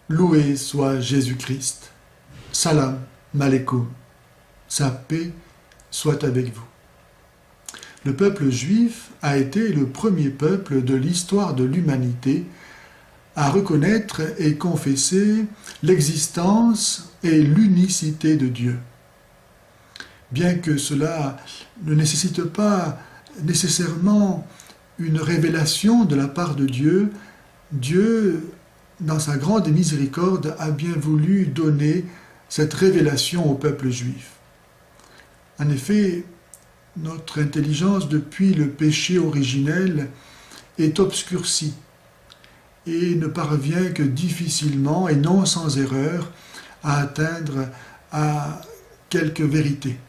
Loué soit Jésus-Christ. Salam Aleikum. Sa paix soit avec vous. Le peuple juif a été le premier peuple de l'histoire de l'humanité à reconnaître et confesser l'existence et l'unicité de Dieu. Bien que cela ne nécessite pas nécessairement une révélation de la part de Dieu, Dieu, dans sa grande miséricorde, a bien voulu donner cette révélation au peuple juif. En effet, notre intelligence, depuis le péché originel, est obscurcie et ne parvient que difficilement et non sans erreur à atteindre à quelque vérité.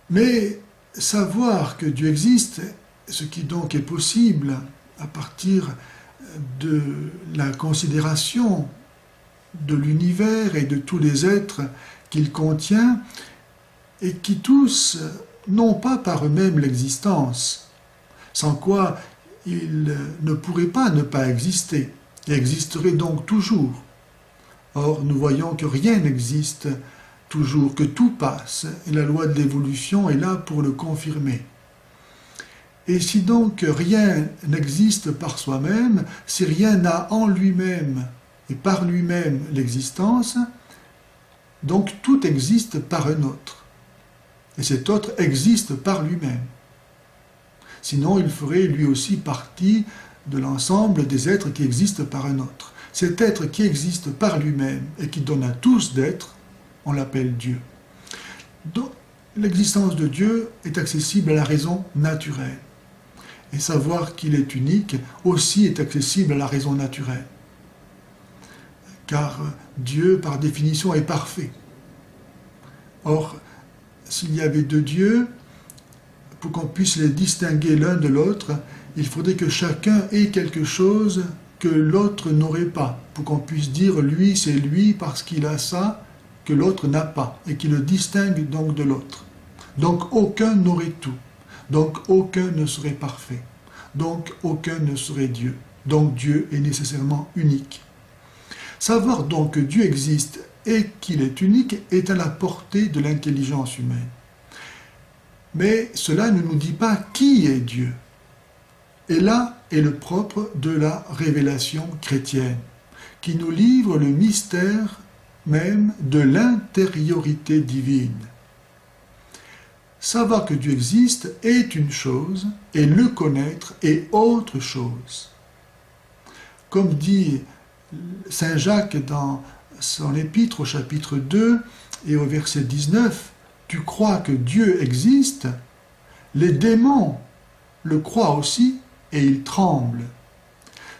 Mais savoir que Dieu existe, ce qui donc est possible à partir de la considération de l'univers et de tous les êtres qu'il contient, et qui tous n'ont pas par eux-mêmes l'existence, sans quoi ils ne pourraient pas ne pas exister, et existeraient donc toujours. Or, nous voyons que rien n'existe toujours, que tout passe, et la loi de l'évolution est là pour le confirmer. Et si donc rien n'existe par soi-même, si rien n'a en lui-même et par lui-même l'existence, donc tout existe par un autre. Et cet autre existe par lui-même. Sinon, il ferait lui aussi partie de l'ensemble des êtres qui existent par un autre. Cet être qui existe par lui-même et qui donne à tous d'être, on l'appelle Dieu. Donc, l'existence de Dieu est accessible à la raison naturelle. Et savoir qu'il est unique aussi est accessible à la raison naturelle. Car Dieu, par définition, est parfait. Or, s'il y avait deux dieux, pour qu'on puisse les distinguer l'un de l'autre, il faudrait que chacun ait quelque chose que l'autre n'aurait pas, pour qu'on puisse dire lui c'est lui parce qu'il a ça que l'autre n'a pas, et qui le distingue donc de l'autre. Donc aucun n'aurait tout, donc aucun ne serait parfait, donc aucun ne serait Dieu, donc Dieu est nécessairement unique. Savoir donc que Dieu existe et qu'il est unique est à la portée de l'intelligence humaine. Mais cela ne nous dit pas qui est Dieu. Et là est le propre de la révélation chrétienne, qui nous livre le mystère même de l'intériorité divine. Savoir que Dieu existe est une chose, et le connaître est autre chose. Comme dit saint Jacques dans son épître au chapitre 2 et au verset 19, « Tu crois que Dieu existe, les démons le croient aussi et ils tremblent. »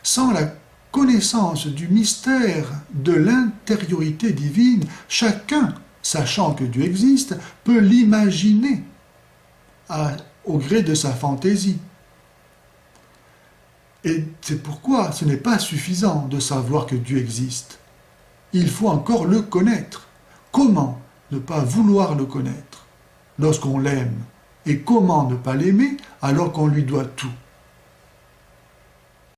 Sans la connaissance du mystère de l'intériorité divine, chacun, sachant que Dieu existe, peut l'imaginer au gré de sa fantaisie. Et c'est pourquoi ce n'est pas suffisant de savoir que Dieu existe. Il faut encore le connaître. Comment ne pas vouloir le connaître lorsqu'on l'aime? Et comment ne pas l'aimer alors qu'on lui doit tout?